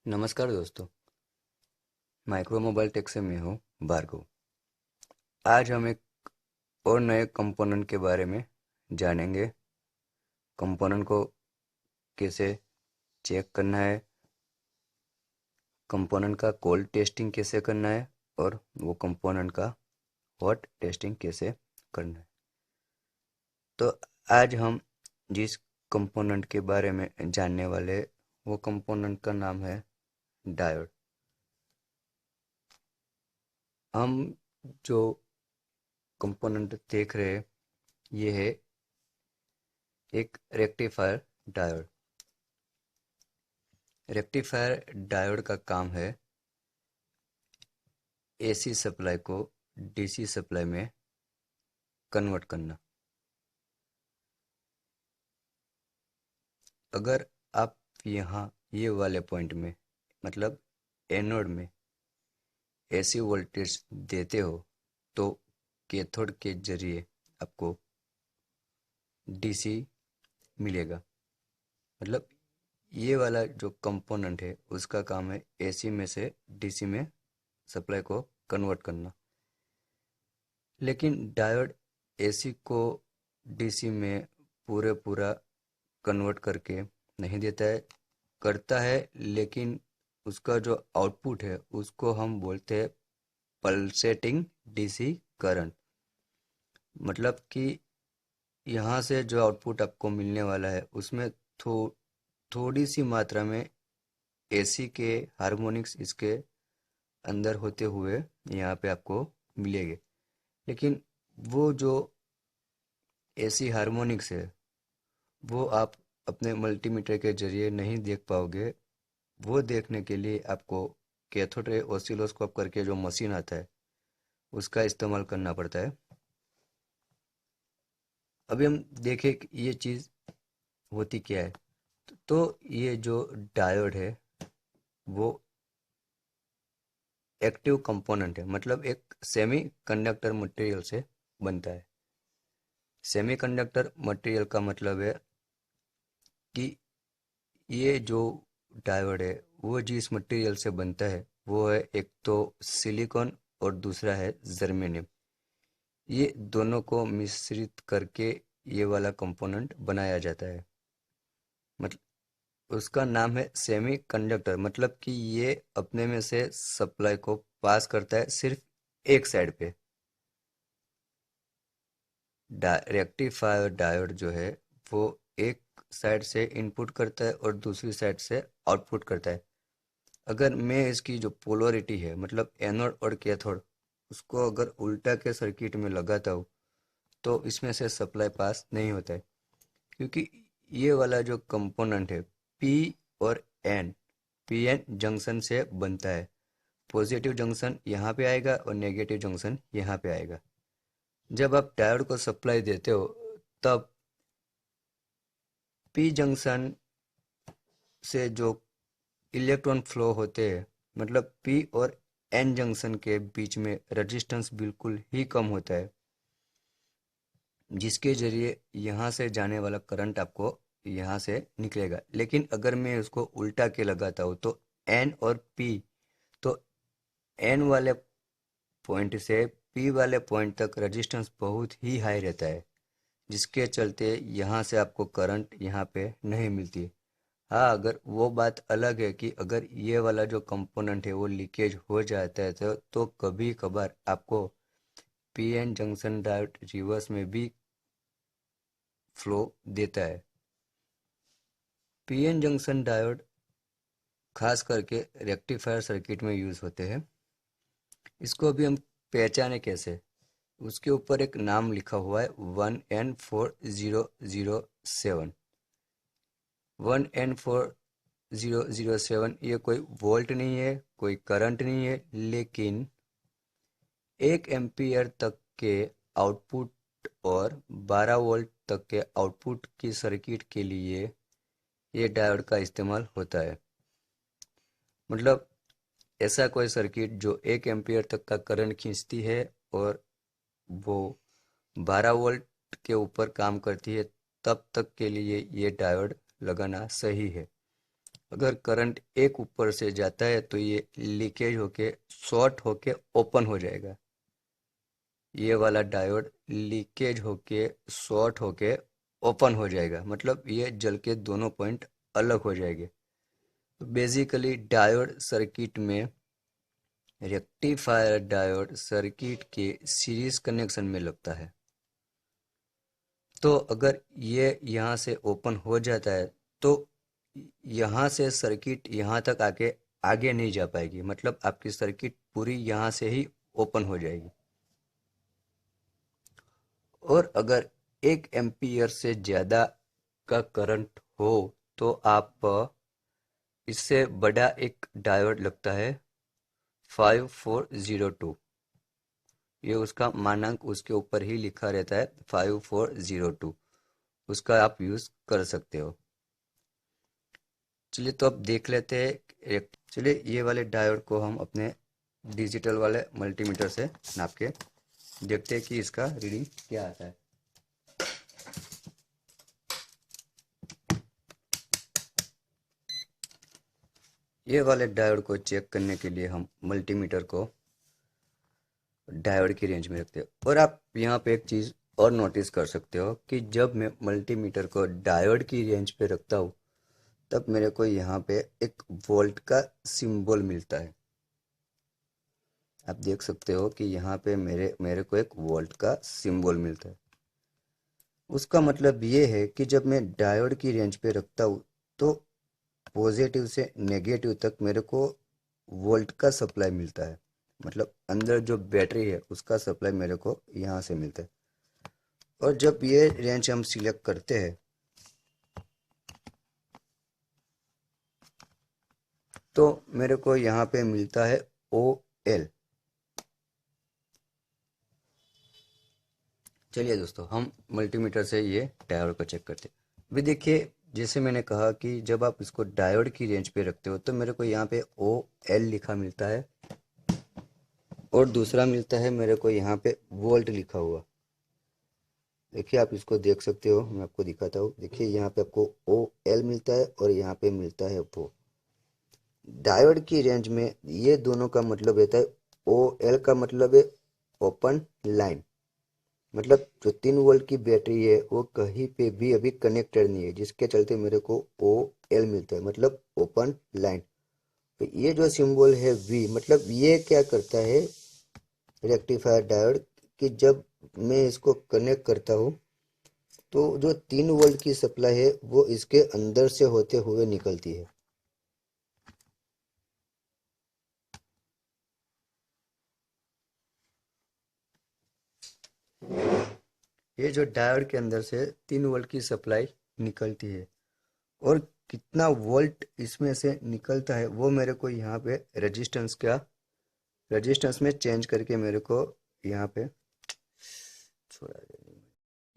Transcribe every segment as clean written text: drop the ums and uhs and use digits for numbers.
नमस्कार दोस्तों। Micro mobile take से मैं हूँ भार्गव। आज हम एक और नए कंपोनेंट के बारे में जानेंगे। कंपोनेंट को कैसे चेक करना है, कंपोनेंट का कोल्ड टेस्टिंग कैसे करना है और वो कंपोनेंट का हॉट टेस्टिंग कैसे करना है। तो आज हम जिस कंपोनेंट के बारे में जानने वाले वो कंपोनेंट का नाम है डायोड। हम जो कंपोनेंट देख रहे हैं ये है एक रेक्टिफायर डायोड। रेक्टिफायर डायोड का काम है एसी सप्लाई को डीसी सप्लाई में कन्वर्ट करना। अगर आप यहाँ ये वाले पॉइंट में मतलब एनोड में एसी वोल्टेज देते हो तो कैथोड के जरिए आपको डीसी मिलेगा। मतलब ये वाला जो कंपोनेंट है उसका काम है एसी में से डीसी में सप्लाई को कन्वर्ट करना। लेकिन डायोड एसी को डीसी में पूरा कन्वर्ट करके नहीं देता है, करता है लेकिन उसका जो आउटपुट है उसको हम बोलते हैं पल्सेटिंग डीसी करंट। मतलब कि यहाँ से जो आउटपुट आपको मिलने वाला है उसमें थोड़ी सी मात्रा में एसी के हार्मोनिक्स इसके अंदर होते हुए यहाँ पे आपको मिलेंगे। लेकिन वो जो एसी हार्मोनिक्स है वो आप अपने मल्टीमीटर के जरिए नहीं देख पाओगे। वो देखने के लिए आपको कैथोड रे ऑसिलोस्कोप करके जो मशीन आता है उसका इस्तेमाल करना पड़ता है। अभी हम देखें कि ये चीज़ होती क्या है। तो ये जो डायोड है वो एक्टिव कंपोनेंट है, मतलब एक सेमी कंडक्टर मटेरियल से बनता है। सेमी कंडक्टर मटेरियल का मतलब है कि ये जो डायोड है वो जिस मटेरियल से बनता है वो है एक तो सिलिकॉन और दूसरा है जर्मेनियम। ये दोनों को मिश्रित करके ये वाला कंपोनेंट बनाया जाता है। मतलब उसका नाम है सेमी कंडक्टर, मतलब कि ये अपने में से सप्लाई को पास करता है सिर्फ एक साइड पे। रेक्टिफायर डायोड जो है वो एक साइड से इनपुट करता है और दूसरी साइड से आउटपुट करता है। अगर मैं इसकी जो पोलरिटी है मतलब एनोड और कैथोड उसको अगर उल्टा के सर्किट में लगाता हूँ तो इसमें से सप्लाई पास नहीं होता है, क्योंकि ये वाला जो कंपोनेंट है पी और एन पी एन जंक्शन से बनता है। पॉजिटिव जंक्शन यहाँ पे आएगा और नेगेटिव जंक्शन यहाँ पे आएगा। जब आप डायोड को सप्लाई देते हो तब पी जंक्शन से जो इलेक्ट्रॉन फ्लो होते हैं मतलब पी और एन जंक्शन के बीच में रेजिस्टेंस बिल्कुल ही कम होता है, जिसके जरिए यहाँ से जाने वाला करंट आपको यहाँ से निकलेगा। लेकिन अगर मैं उसको उल्टा के लगाता हूँ तो एन और पी, तो एन वाले पॉइंट से पी वाले पॉइंट तक रेजिस्टेंस बहुत ही हाई रहता है, जिसके चलते यहाँ से आपको करंट यहाँ पे नहीं मिलती। हाँ, अगर वो बात अलग है कि अगर ये वाला जो कंपोनेंट है वो लीकेज हो जाता है तो कभी कभार आपको पीएन जंक्शन डायोड रिवर्स में भी फ्लो देता है। पीएन जंक्शन डायोड खास करके रेक्टिफायर सर्किट में यूज होते हैं। इसको अभी हम पहचाने कैसे, उसके ऊपर एक नाम लिखा हुआ है 1N4007। 1N4007 ये कोई वोल्ट नहीं है, कोई करंट नहीं है, लेकिन 1 एम्पियर तक के आउटपुट और 12 वोल्ट तक के आउटपुट की सर्किट के लिए ये डायोड का इस्तेमाल होता है। मतलब ऐसा कोई सर्किट जो 1 एम्पियर तक का करंट खींचती है और वो 12 वोल्ट के ऊपर काम करती है, तब तक के लिए ये डायोड लगाना सही है। अगर करंट एक ऊपर से जाता है तो ये लीकेज होके शॉर्ट होके ओपन हो जाएगा। ये वाला डायोड लीकेज होके शॉर्ट होके ओपन हो जाएगा, मतलब ये जल के दोनों पॉइंट अलग हो जाएंगे। तो बेसिकली डायोड सर्किट में, रेक्टिफायर डायोड सर्किट के सीरीज कनेक्शन में लगता है। तो अगर ये यहाँ से ओपन हो जाता है तो यहाँ से सर्किट यहाँ तक आके आगे नहीं जा पाएगी, मतलब आपकी सर्किट पूरी यहाँ से ही ओपन हो जाएगी। और अगर 1 एम्पियर से ज़्यादा का करंट हो तो आप इससे बड़ा एक डायोड लगता है 5402। ये उसका मानांक उसके ऊपर ही लिखा रहता है 5402, उसका आप यूज़ कर सकते हो। चलिए तो अब देख लेते हैं चलिए ये वाले डायोड को हम अपने डिजिटल वाले मल्टीमीटर से नाप के देखते हैं कि इसका रीडिंग क्या आता है। ये वाले डायोड को चेक करने के लिए हम मल्टीमीटर को डायोड की रेंज में रखते हो। और आप यहाँ पे एक चीज़ और नोटिस कर सकते हो कि जब मैं मल्टीमीटर को डायोड की रेंज पे रखता हूँ तब मेरे को यहाँ पे एक वोल्ट का सिंबल मिलता है। आप देख सकते हो कि यहाँ पे मेरे मेरे को एक वोल्ट का सिंबल मिलता है। उसका मतलब ये है कि जब मैं डायोड की रेंज पे रखता हूँ तो पॉजिटिव से नेगेटिव तक मेरे को वोल्ट का सप्लाई मिलता है, मतलब अंदर जो बैटरी है उसका सप्लाई मेरे को यहाँ से मिलता है। और जब ये रेंज हम सिलेक्ट करते हैं तो मेरे को यहाँ पे मिलता है OL। चलिए दोस्तों हम मल्टीमीटर से ये डायोड को चेक करते हैं। अभी देखिए जैसे मैंने कहा कि जब आप इसको डायोड की रेंज पे रखते हो तो मेरे को यहाँ पे OL लिखा मिलता है और दूसरा मिलता है मेरे को यहाँ पे वोल्ट लिखा हुआ। देखिए आप इसको देख सकते हो, मैं आपको दिखाता हूँ। देखिए यहाँ पे आपको OL मिलता है और यहाँ पे मिलता है वो। डायोड की रेंज में ये दोनों का मतलब रहता है, OL का मतलब है ओपन लाइन, मतलब जो 3 वोल्ट की बैटरी है वो कहीं पे भी अभी कनेक्टेड नहीं है, जिसके चलते मेरे को OL मिलता है, मतलब ओपन लाइन। तो ये जो सिंबल है V, मतलब ये क्या करता है रेक्टिफायर डायोड, कि जब मैं इसको कनेक्ट करता हूँ तो जो 3 वोल्ट की सप्लाई है वो इसके अंदर से होते हुए निकलती है। ये जो डायोड के अंदर से 3 वोल्ट की सप्लाई निकलती है और कितना वोल्ट इसमें से निकलता है वो मेरे को यहाँ पे रेजिस्टेंस में चेंज करके मेरे को यहाँ पे छोड़ा दे।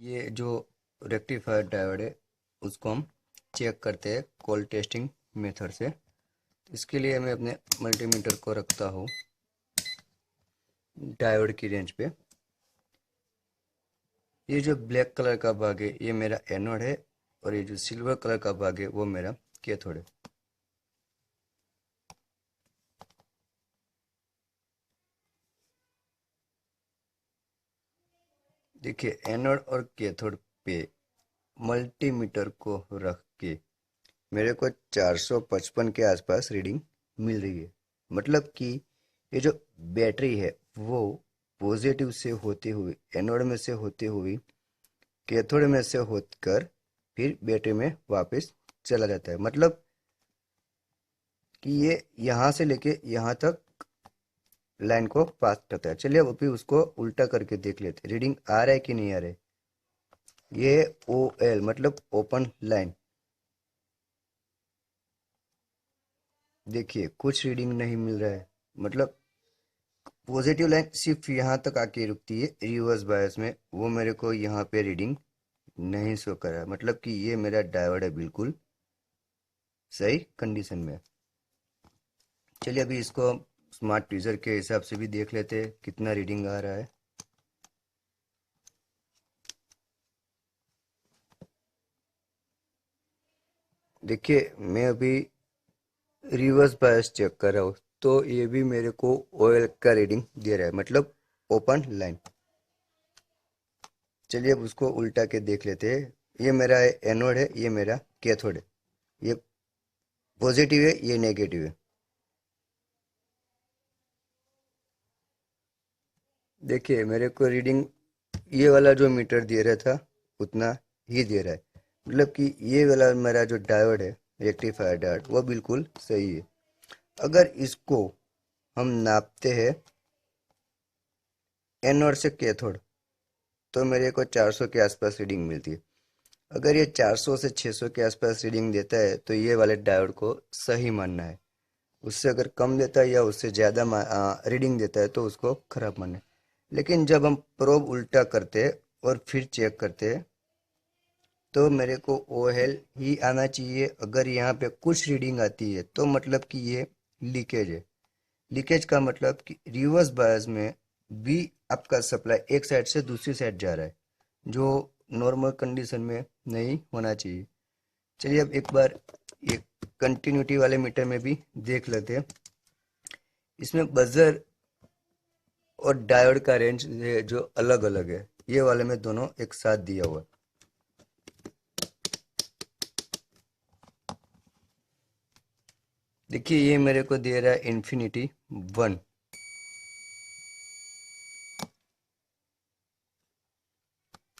ये जो रेक्टिफायर डायोड है उसको हम चेक करते हैं कोल्ड टेस्टिंग मेथड से। इसके लिए मैं अपने मल्टीमीटर को रखता हूँ डायोड की रेंज पे। ये जो ब्लैक कलर का भाग है ये मेरा एनोड है और ये जो सिल्वर कलर का भाग है वो मेरा कैथोड है। देखिए एनोड और कैथोड पे मल्टीमीटर को रख के मेरे को 455 के आसपास रीडिंग मिल रही है, मतलब कि ये जो बैटरी है वो पॉजिटिव से होते हुए एनोड में से होते हुए कैथोड में से होकर फिर बैटरी में वापस चला जाता है, मतलब कि ये यहाँ से लेके यहाँ तक लाइन को पास करता है। चलिए अब अभी उसको उल्टा करके देख लेते हैं रीडिंग आ रहा है कि नहीं आ रहा है। ये OL मतलब ओपन लाइन, देखिए कुछ रीडिंग नहीं मिल रहा है, मतलब पॉजिटिव लाइन सिर्फ यहाँ तक आके रुकती है रिवर्स बायस में, वो मेरे को यहाँ पे रीडिंग नहीं शो कर रहा है, मतलब कि ये मेरा डायोड है बिल्कुल सही कंडीशन में। चलिए अभी इसको स्मार्ट ट्वीजर के हिसाब से भी देख लेते हैं कितना रीडिंग आ रहा है। देखिए मैं अभी रिवर्स बायस चेक कर रहा हूँ तो ये भी मेरे को ऑयल का रीडिंग दे रहा है, मतलब ओपन लाइन। चलिए अब उसको उल्टा के देख लेते हैं। ये मेरा एनोड है, ये मेरा कैथोड है। ये पॉजिटिव है, ये नेगेटिव है। देखिए मेरे को रीडिंग ये वाला जो मीटर दे रहा था उतना ही दे रहा है, मतलब कि ये वाला मेरा जो डायोड है, रेक्टिफायर डायोड, वो बिल्कुल सही है। अगर इसको हम नापते हैं एनोड से कैथोड तो मेरे को 400 के आसपास रीडिंग मिलती है। अगर ये 400 से 600 के आसपास रीडिंग देता है तो ये वाले डायोड को सही मानना है। उससे अगर कम देता है या उससे ज़्यादा रीडिंग देता है तो उसको खराब मानना है। लेकिन जब हम प्रोब उल्टा करते हैं और फिर चेक करते हैं तो मेरे को OL ही आना चाहिए। अगर यहाँ पे कुछ रीडिंग आती है तो मतलब कि ये लीकेज है। लीकेज का मतलब कि रिवर्स बायस में भी आपका सप्लाई एक साइड से दूसरी साइड जा रहा है, जो नॉर्मल कंडीशन में नहीं होना चाहिए। चलिए अब एक बार ये कंटिन्यूटी वाले मीटर में भी देख लेते हैं। इसमें बजर और डायोड का रेंज जो अलग अलग है, ये वाले में दोनों एक साथ दिया हुआ है। देखिए ये मेरे को दे रहा है इन्फिनिटी 1।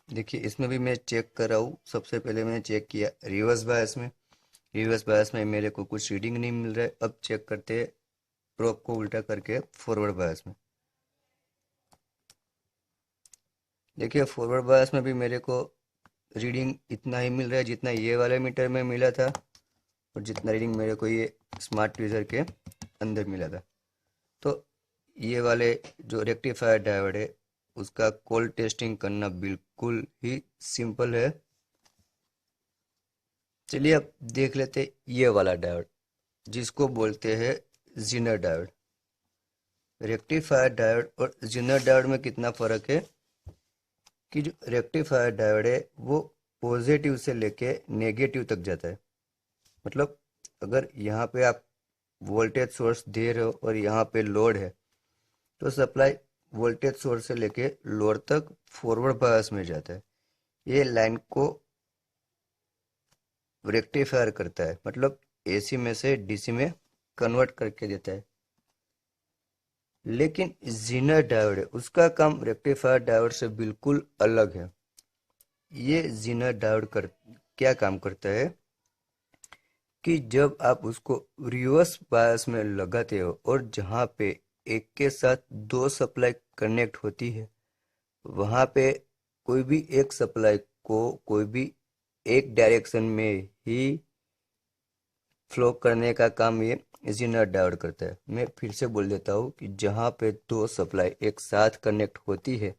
देखिए इसमें भी मैं चेक कर रहा हूँ। सबसे पहले मैंने चेक किया रिवर्स बायस में, रिवर्स बायस में मेरे को कुछ रीडिंग नहीं मिल रहा है। अब चेक करते हैं प्रोब को उल्टा करके फॉरवर्ड बायस में। देखिए फॉरवर्ड बायस में भी मेरे को रीडिंग इतना ही मिल रहा है जितना ये वाले मीटर में मिला था और जितना रीडिंग मेरे को ये स्मार्ट ट्वीजर के अंदर मिला था। तो ये वाले जो रेक्टिफायर डायोड है उसका कोल्ड टेस्टिंग करना बिल्कुल ही सिंपल है। चलिए अब देख लेते हैं ये वाला डायोड जिसको बोलते हैं जीनर डायोड। रेक्टिफायर डायोड और जीनर डायोड में कितना फर्क है कि जो रेक्टिफायर डायोड है वो पॉजिटिव से लेके नेगेटिव तक जाता है। मतलब अगर यहाँ पे आप वोल्टेज सोर्स दे रहे हो और यहाँ पे लोड है तो सप्लाई वोल्टेज सोर्स से लेके लोड तक फॉरवर्ड बायस में जाता है। ये लाइन को रेक्टिफायर करता है, मतलब AC में से DC में कन्वर्ट करके देता है। लेकिन जीनर डायोड है उसका काम रेक्टिफायर डायोड से बिल्कुल अलग है। ये जीनर डायोड क्या काम करता है कि जब आप उसको रिवर्स बायस में लगाते हो और जहाँ पे एक के साथ दो सप्लाई कनेक्ट होती है वहाँ पे कोई भी एक सप्लाई को कोई भी एक डायरेक्शन में ही फ्लो करने का काम ये जेनर डायोड करता है। मैं फिर से बोल देता हूँ कि जहाँ पे दो सप्लाई एक साथ कनेक्ट होती है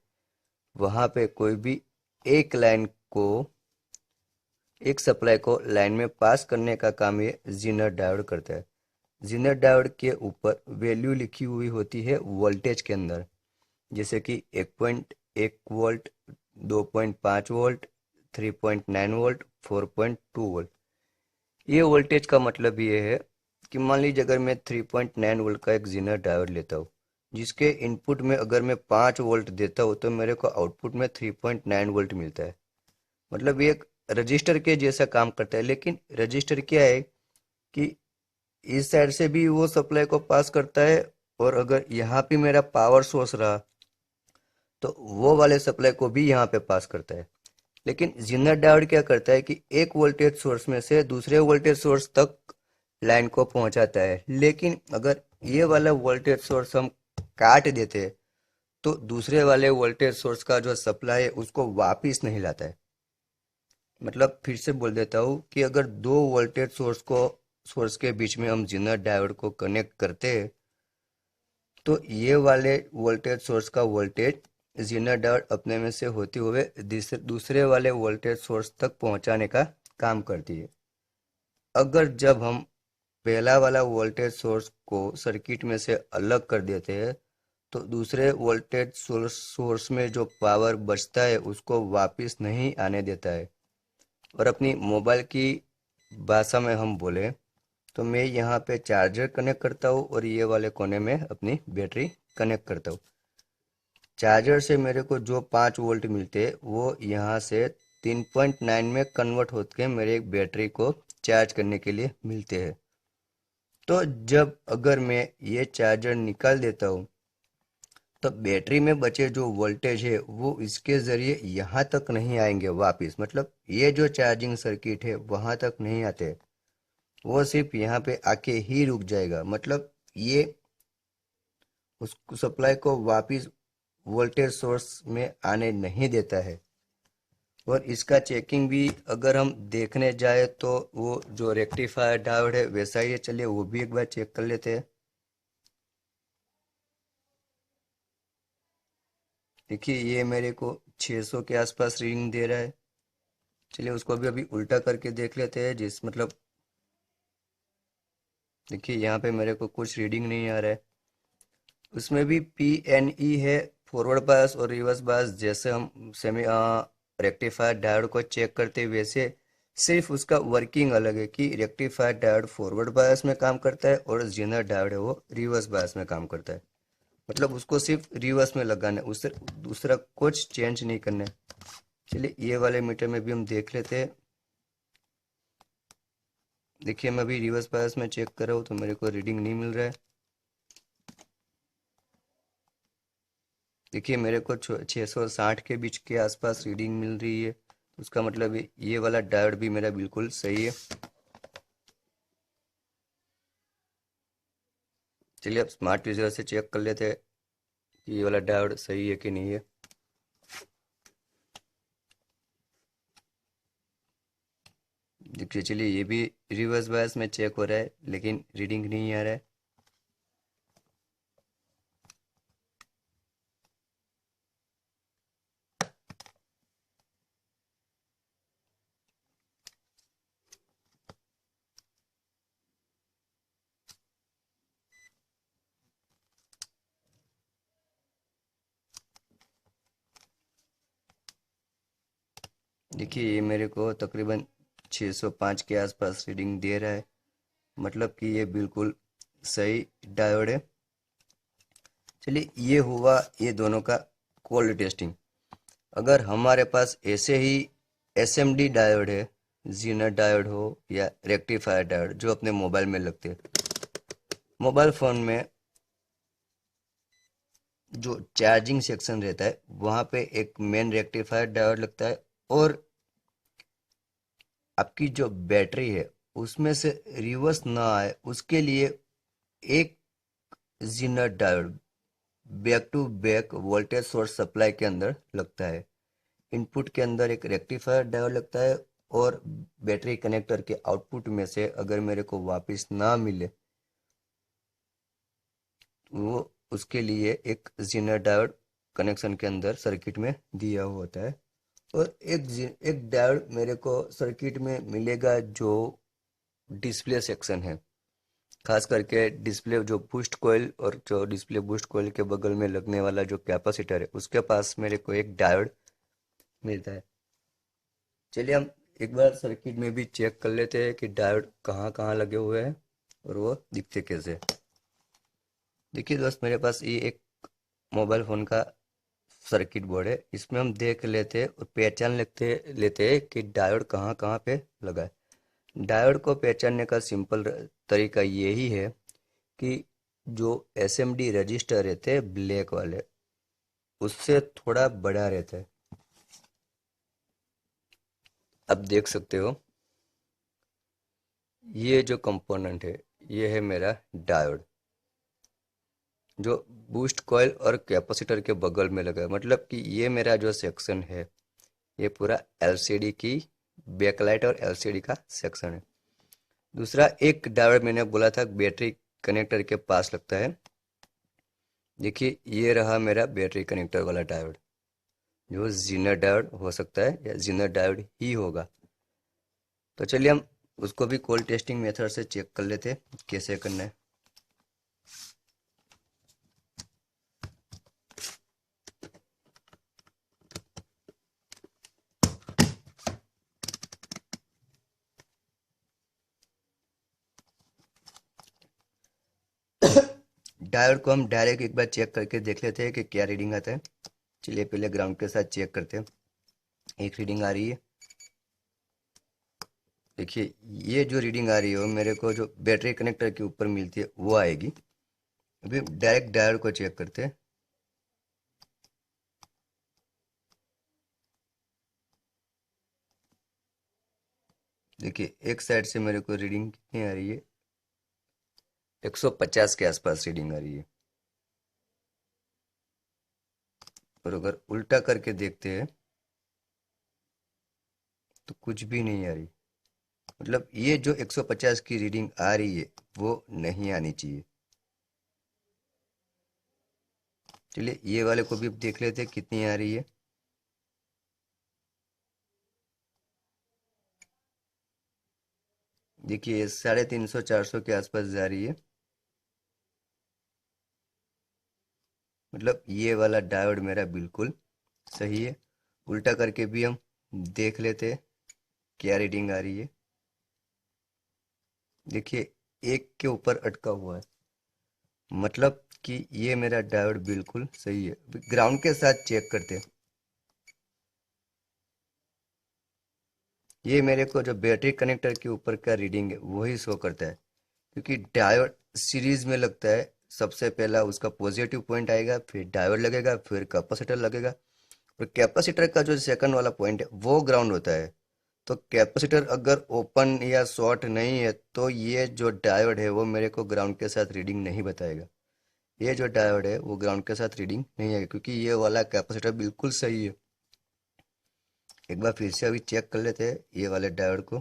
वहाँ पे कोई भी एक लाइन को एक सप्लाई को लाइन में पास करने का काम ये जेनर डायोड करता है। जेनर डायोड के ऊपर वैल्यू लिखी हुई होती है वोल्टेज के अंदर, जैसे कि 1.1 वोल्ट, 2.5 वोल्ट, 3.9 वोल्ट, 4.2 वोल्ट। ये वोल्टेज का मतलब ये है कि मान लीजिए अगर मैं 3.9 वोल्ट का एक जीनर डायोड लेता हूँ जिसके इनपुट में अगर मैं 5 वोल्ट देता हूँ तो मेरे को आउटपुट में 3.9 वोल्ट मिलता है। मतलब ये एक रजिस्टर के जैसा काम करता है। लेकिन रजिस्टर क्या है कि इस साइड से भी वो सप्लाई को पास करता है और अगर यहाँ पे मेरा पावर सोर्स रहा तो वो वाले सप्लाई को भी यहाँ पे पास करता है। लेकिन जेनर डायोड क्या करता है कि एक वोल्टेज सोर्स में से दूसरे वोल्टेज सोर्स तक लाइन को पहुंचाता है। लेकिन अगर ये वाला वोल्टेज सोर्स हम काट देते हैं तो दूसरे वाले वोल्टेज सोर्स का जो सप्लाई है उसको वापिस नहीं लाता है। मतलब फिर से बोल देता हूँ कि अगर दो वोल्टेज सोर्स के बीच में हम जेनर डायोड को कनेक्ट करते हैं तो ये वाले वोल्टेज सोर्स का वोल्टेज जेनर डायोड अपने में से होते हुए दूसरे वाले वोल्टेज सोर्स तक पहुंचाने का काम करती है। अगर जब हम पहला वाला वोल्टेज सोर्स को सर्किट में से अलग कर देते हैं तो दूसरे वोल्टेज सोर्स में जो पावर बचता है उसको वापस नहीं आने देता है। और अपनी मोबाइल की भाषा में हम बोले तो मैं यहाँ पे चार्जर कनेक्ट करता हूँ और ये वाले कोने में अपनी बैटरी कनेक्ट करता हूँ। चार्जर से मेरे को जो 5 वोल्ट मिलते हैं वो यहाँ से 3.9 में कन्वर्ट होकर मेरे एक बैटरी को चार्ज करने के लिए मिलते हैं। तो जब अगर मैं ये चार्जर निकाल देता हूँ तो बैटरी में बचे जो वोल्टेज है वो इसके ज़रिए यहाँ तक नहीं आएंगे वापस, मतलब ये जो चार्जिंग सर्किट है वहाँ तक नहीं आते, वो सिर्फ यहाँ पे आके ही रुक जाएगा। मतलब ये उस सप्लाई को वापस वोल्टेज सोर्स में आने नहीं देता है। और इसका चेकिंग भी अगर हम देखने जाए तो वो जो रेक्टिफायर डायोड है वैसा ही है। चलिए वो भी एक बार चेक कर लेते हैं। देखिए ये मेरे को 600 के आसपास रीडिंग दे रहा है। चलिए उसको भी अभी उल्टा करके देख लेते हैं, जिस मतलब देखिए यहाँ पे मेरे को कुछ रीडिंग नहीं आ रहा है। उसमें भी PNE है, फॉरवर्ड बायस और रिवर्स बायस, जैसे हम सेमी रेक्टिफायर डायोड को चेक करते हैं वैसे, सिर्फ उसका वर्किंग अलग है कि रेक्टिफायर डायोड फॉरवर्ड बायस में काम करता है और जेनर डायोड है वो रिवर्स बायस में काम करता है। मतलब उसको सिर्फ रिवर्स में लगाना है, उससे दूसरा कुछ चेंज नहीं करना है। चलिए ये वाले मीटर में भी हम देख लेते हैं। देखिए मैं अभी रिवर्स बायस में चेक कर रहा हूँ तो मेरे को रीडिंग नहीं मिल रहा है। देखिए मेरे को 660 के बीच के आसपास रीडिंग मिल रही है। उसका मतलब ये वाला डायोड भी मेरा बिल्कुल सही है। चलिए अब स्मार्ट यूजर से चेक कर लेते हैं कि ये वाला डायोड सही है कि नहीं है। देखिए चलिए ये भी रिवर्स बायस में चेक हो रहा है लेकिन रीडिंग नहीं आ रहा है। देखिए ये मेरे को तकरीबन 605 के आसपास रीडिंग दे रहा है। मतलब कि ये बिल्कुल सही डायोड है। चलिए ये हुआ ये दोनों का कोल्ड टेस्टिंग। अगर हमारे पास ऐसे ही SMD डायोड है, जीनर डायोड हो या रेक्टिफायर डायोड जो अपने मोबाइल में लगते हैं, मोबाइल फ़ोन में जो चार्जिंग सेक्शन रहता है वहाँ पे एक मेन रेक्टिफायर डायोड लगता है और आपकी जो बैटरी है उसमें से रिवर्स ना आए उसके लिए एक zener diode back to back voltage source supply के अंदर लगता है। इनपुट के अंदर एक रेक्टिफायर डायोड लगता है और बैटरी कनेक्टर के आउटपुट में से अगर मेरे को वापस ना मिले वो उसके लिए एक जीनर डायोड कनेक्शन के अंदर सर्किट में दिया हुआ होता है। और एक डायोड मेरे को सर्किट में मिलेगा जो डिस्प्ले सेक्शन है, खास करके डिस्प्ले जो बूस्ट कॉइल और जो डिस्प्ले बूस्ट कॉइल के बगल में लगने वाला जो कैपेसिटर है उसके पास मेरे को एक डायोड मिलता है। चलिए हम एक बार सर्किट में भी चेक कर लेते हैं कि डायोड कहाँ कहाँ लगे हुए हैं और वो दिखते कैसे। देखिए दोस्त मेरे पास ये एक मोबाइल फ़ोन का सर्किट बोर्ड है, इसमें हम देख लेते हैं और पहचान लेते लेते हैं कि डायोड कहाँ कहाँ पे लगा है। डायोड को पहचानने का सिंपल तरीका यही है कि जो SMD रजिस्टर रहते हैं ब्लैक वाले उससे थोड़ा बड़ा रहता है। अब देख सकते हो ये जो कंपोनेंट है ये है मेरा डायोड जो बूस्ट कॉइल और कैपेसिटर के बगल में लगा है। मतलब कि ये मेरा जो सेक्शन है ये पूरा LCD की बैकलाइट और LCD का सेक्शन है। दूसरा एक डायोड मैंने बोला था बैटरी कनेक्टर के पास लगता है। देखिए ये रहा मेरा बैटरी कनेक्टर वाला डायोड जो जीनर डायोड हो सकता है या जीनर डायोड ही होगा। तो चलिए हम उसको भी कोल्ड टेस्टिंग मेथड से चेक कर लेते हैं कैसे करना है। डायोड को हम डायरेक्ट एक बार चेक करके देख लेते हैं कि क्या रीडिंग आता है। चलिए पहले ग्राउंड के साथ चेक करते हैं। एक रीडिंग आ रही है, देखिए ये जो रीडिंग आ रही है वो मेरे को जो बैटरी कनेक्टर के ऊपर मिलती है वो आएगी। अभी डायरेक्ट डायोड को चेक करते हैं। देखिए एक साइड से मेरे को रीडिंग कितनी आ रही है, 150 के आसपास रीडिंग आ रही है। और अगर उल्टा करके देखते हैं तो कुछ भी नहीं आ रही। मतलब ये जो 150 की रीडिंग आ रही है वो नहीं आनी चाहिए। चलिए ये वाले को भी अब देख लेते हैं कितनी आ रही है। देखिए 350 400 के आसपास जा रही है। मतलब ये वाला डायोड मेरा बिल्कुल सही है। उल्टा करके भी हम देख लेते हैं क्या रीडिंग आ रही है। देखिए एक के ऊपर अटका हुआ है, मतलब कि ये मेरा डायोड बिल्कुल सही है। ग्राउंड के साथ चेक करते हैं। ये मेरे को जो बैटरी कनेक्टर के ऊपर का रीडिंग है वही शो करता है, क्योंकि डायोड सीरीज में लगता है। सबसे पहला उसका पॉजिटिव पॉइंट आएगा, फिर डायोड लगेगा, फिर कैपेसिटर लगेगा। और कैपेसिटर का जो सेकंड वाला पॉइंट है वो ग्राउंड होता है। तो कैपेसिटर अगर ओपन या शॉर्ट नहीं है तो ये जो डायोड है वो मेरे को ग्राउंड के साथ रीडिंग नहीं बताएगा। ये जो डायोड है वो ग्राउंड के साथ रीडिंग नहीं आएगा, क्योंकि ये वाला कैपेसिटर बिल्कुल सही है। एक बार फिर से अभी चेक कर लेते हैं ये वाले डायोड को।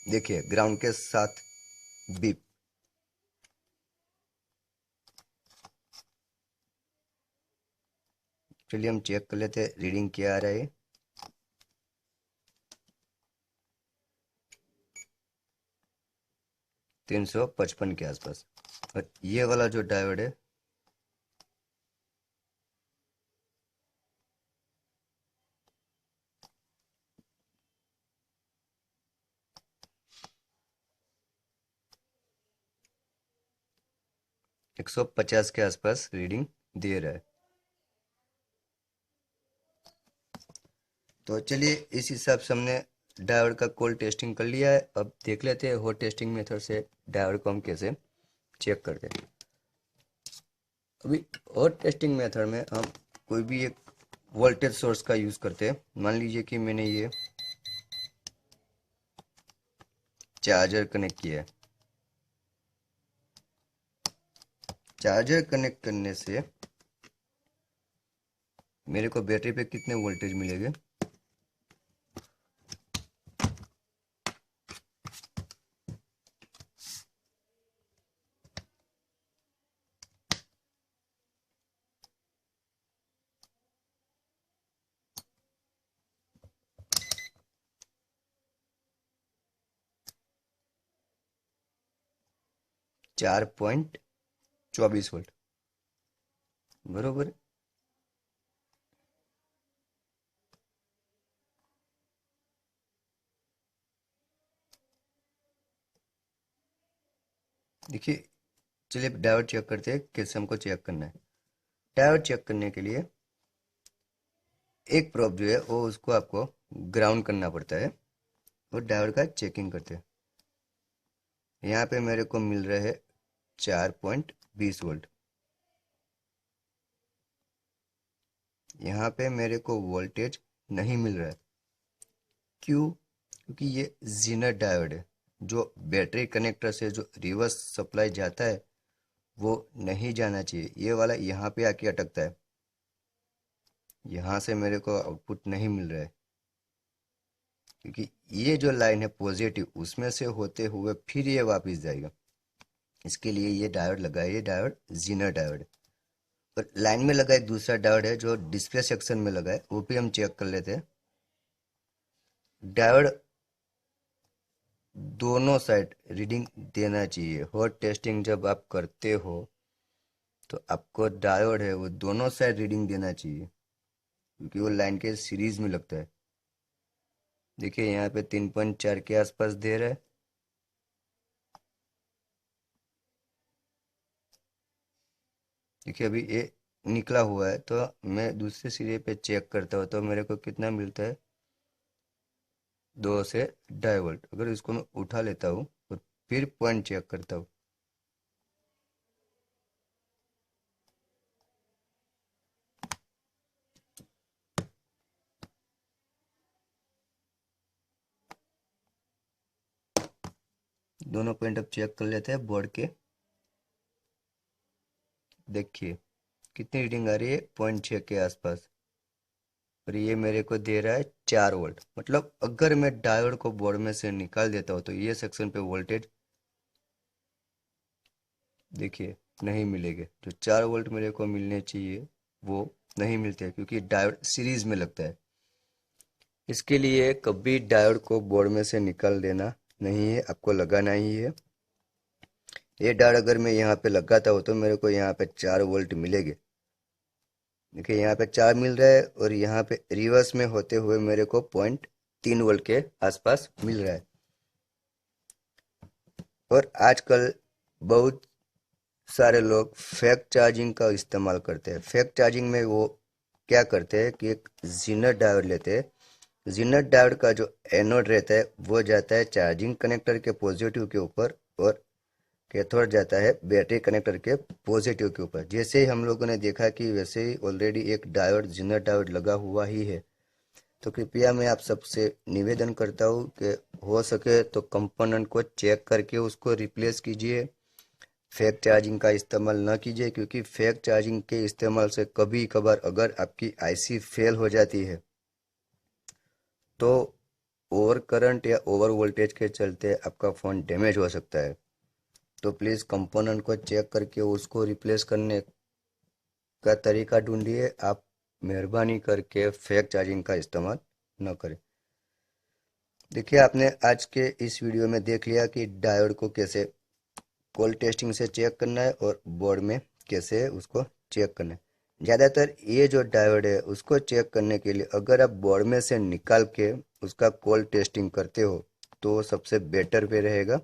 देखिए ग्राउंड के साथ बीप। चलिए हम चेक कर लेते हैं रीडिंग क्या आ रहा है। 355 के आसपास। और ये वाला जो डायोड है 150 के आसपास रीडिंग दे रहा है। तो चलिए इस हिसाब से हमने डायोड का कोल्ड टेस्टिंग कर लिया है। अब देख लेते हैं हॉट टेस्टिंग मेथड से डायोड को हम कैसे चेक करते हैं। अभी हॉट टेस्टिंग मेथड में हम कोई भी एक वोल्टेज सोर्स का यूज़ करते हैं। मान लीजिए कि मैंने ये चार्जर कनेक्ट किया है। चार्जर कनेक्ट करने से मेरे को बैटरी पे कितने वोल्टेज मिलेंगे। 4.24 वोल्ट, बरोबर। देखिए चलिए डायोड चेक करते हैं कैसे हमको चेक करना है। डायोड चेक करने के लिए एक प्रोब जो है वो उसको आपको ग्राउंड करना पड़ता है और डायोड का चेकिंग करते हैं। यहाँ पे मेरे को मिल रहा है 4.20 वोल्ट। यहाँ पे मेरे को वोल्टेज नहीं मिल रहा है। क्यों? क्योंकि ये जीनर डायोड है। जो बैटरी कनेक्टर से जो रिवर्स सप्लाई जाता है वो नहीं जाना चाहिए। ये वाला यहाँ पे आके अटकता है। यहाँ से मेरे को आउटपुट नहीं मिल रहा है, क्योंकि ये जो लाइन है पॉजिटिव उसमें से होते हुए फिर ये वापस जाएगा। इसके लिए ये डायोड लगा है, ये डायोड जीनर डायोड है। और लाइन में लगा एक दूसरा डायोड है जो डिस्प्ले सेक्शन में लगा है, वो भी हम चेक कर लेते हैं। डायोड दोनों साइड रीडिंग देना चाहिए। हॉट टेस्टिंग जब आप करते हो तो आपको डायोड है वो दोनों साइड रीडिंग देना चाहिए, क्योंकि वो लाइन के सीरीज में लगता है। देखिए यहाँ पे 3.4 के आसपास दे रहा है। देखिए अभी ये निकला हुआ है, तो मैं दूसरे सिरे पे चेक करता हूँ तो मेरे को कितना मिलता है, 2 से 2.5 वोल्ट। अगर इसको मैं उठा लेता हूँ और फिर पॉइंट चेक करता हूँ, दोनों पॉइंट अब चेक कर लेते हैं बोर्ड के। देखिए कितनी रीडिंग आ रही है, 0.6 के आसपास, और ये मेरे को दे रहा है 4 वोल्ट। मतलब अगर मैं डायोड को बोर्ड में से निकाल देता हूँ तो ये सेक्शन पे वोल्टेज देखिए नहीं मिलेंगे। जो 4 वोल्ट मेरे को मिलने चाहिए वो नहीं मिलते, क्योंकि डायोड सीरीज में लगता है। इसके लिए कभी डायोड को बोर्ड में से निकाल देना नहीं है, आपको लगाना ही है। ये डायोड अगर मैं यहाँ पे लगाता हूँ तो मेरे को यहाँ पे 4 वोल्ट मिलेंगे। देखिए यहाँ पे 4 मिल रहा है, और यहाँ पे रिवर्स में होते हुए मेरे को 0.3 वोल्ट के आसपास मिल रहा है। और आजकल बहुत सारे लोग फेक चार्जिंग का इस्तेमाल करते हैं। फेक चार्जिंग में वो क्या करते हैं कि एक जीनर डायोड लेते हैं। जीनर डायोड का जो एनोड रहता है वो जाता है चार्जिंग कनेक्टर के पॉजिटिव के ऊपर, और कैथोड जाता है बैटरी कनेक्टर के पॉजिटिव के ऊपर। जैसे ही हम लोगों ने देखा कि वैसे ही ऑलरेडी एक डायोड जीनर डायोड लगा हुआ ही है। तो कृपया मैं आप सबसे निवेदन करता हूँ कि हो सके तो कंपोनेंट को चेक करके उसको रिप्लेस कीजिए। फेक चार्जिंग का इस्तेमाल न कीजिए, क्योंकि फेक चार्जिंग के इस्तेमाल से कभी कभार अगर आपकी आईसी फेल हो जाती है तो ओवर करंट या ओवर वोल्टेज के चलते आपका फ़ोन डैमेज हो सकता है। तो प्लीज़ कंपोनेंट को चेक करके उसको रिप्लेस करने का तरीका ढूंढिए। आप मेहरबानी करके फेक चार्जिंग का इस्तेमाल न करें। देखिए आपने आज के इस वीडियो में देख लिया कि डायोड को कैसे कोल्ड टेस्टिंग से चेक करना है और बोर्ड में कैसे उसको चेक करना है। ज़्यादातर ये जो डायोड है उसको चेक करने के लिए अगर आप बोर्ड में से निकाल के उसका कोल्ड टेस्टिंग करते हो तो सबसे बेटर वे रहेगा।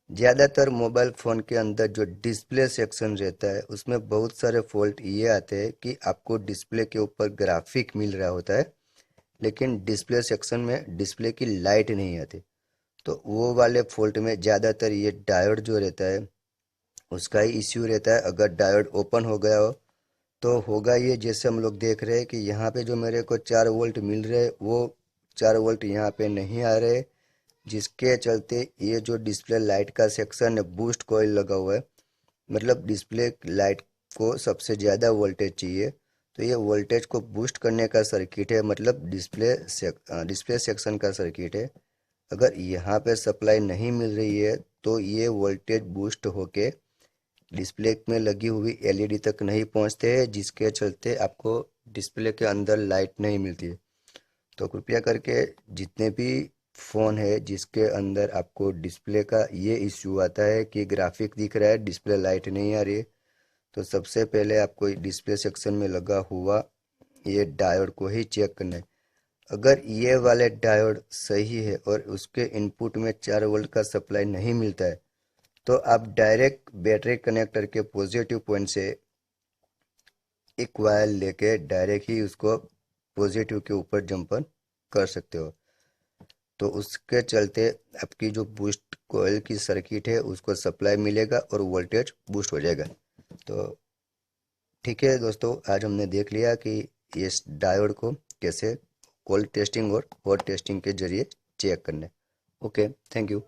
ज़्यादातर मोबाइल फ़ोन के अंदर जो डिस्प्ले सेक्शन रहता है उसमें बहुत सारे फॉल्ट ये आते हैं कि आपको डिस्प्ले के ऊपर ग्राफिक मिल रहा होता है, लेकिन डिस्प्ले सेक्शन में डिस्प्ले की लाइट नहीं आती। तो वो वाले फॉल्ट में ज़्यादातर ये डायोड जो रहता है उसका ही इश्यू रहता है। अगर डायोड ओपन हो गया हो तो होगा ये, जैसे हम लोग देख रहे हैं कि यहाँ पे जो मेरे को 4 वोल्ट मिल रहे वो 4 वोल्ट यहाँ पे नहीं आ रहे, जिसके चलते ये जो डिस्प्ले लाइट का सेक्शन है बूस्ट कॉइल लगा हुआ है। मतलब डिस्प्ले लाइट को सबसे ज़्यादा वोल्टेज चाहिए, तो ये वोल्टेज को बूस्ट करने का सर्किट है, मतलब डिस्प्ले सेक्शन का सर्किट है। अगर यहाँ पे सप्लाई नहीं मिल रही है तो ये वोल्टेज बूस्ट होके डिस्प्ले में लगी हुई एलईडी तक नहीं पहुँचते हैं, जिसके चलते आपको डिस्प्ले के अंदर लाइट नहीं मिलती है। तो कृपया करके जितने भी फ़ोन है जिसके अंदर आपको डिस्प्ले का ये इश्यू आता है कि ग्राफिक दिख रहा है डिस्प्ले लाइट नहीं आ रही है, तो सबसे पहले आपको डिस्प्ले सेक्शन में लगा हुआ ये डायोड को ही चेक करना है। अगर ये वाले डायोड सही है और उसके इनपुट में 4 वोल्ट का सप्लाई नहीं मिलता है तो आप डायरेक्ट बैटरी कनेक्टर के पॉजिटिव पॉइंट से एक वायर लेके डायरेक्ट ही उसको पॉजिटिव के ऊपर जंपर कर सकते हो। तो उसके चलते आपकी जो बूस्ट कोयल की सर्किट है उसको सप्लाई मिलेगा और वोल्टेज बूस्ट हो जाएगा। तो ठीक है दोस्तों, आज हमने देख लिया कि इस डायोड को कैसे कोल्ड टेस्टिंग और हॉट टेस्टिंग के जरिए चेक करना है। Okay, thank you.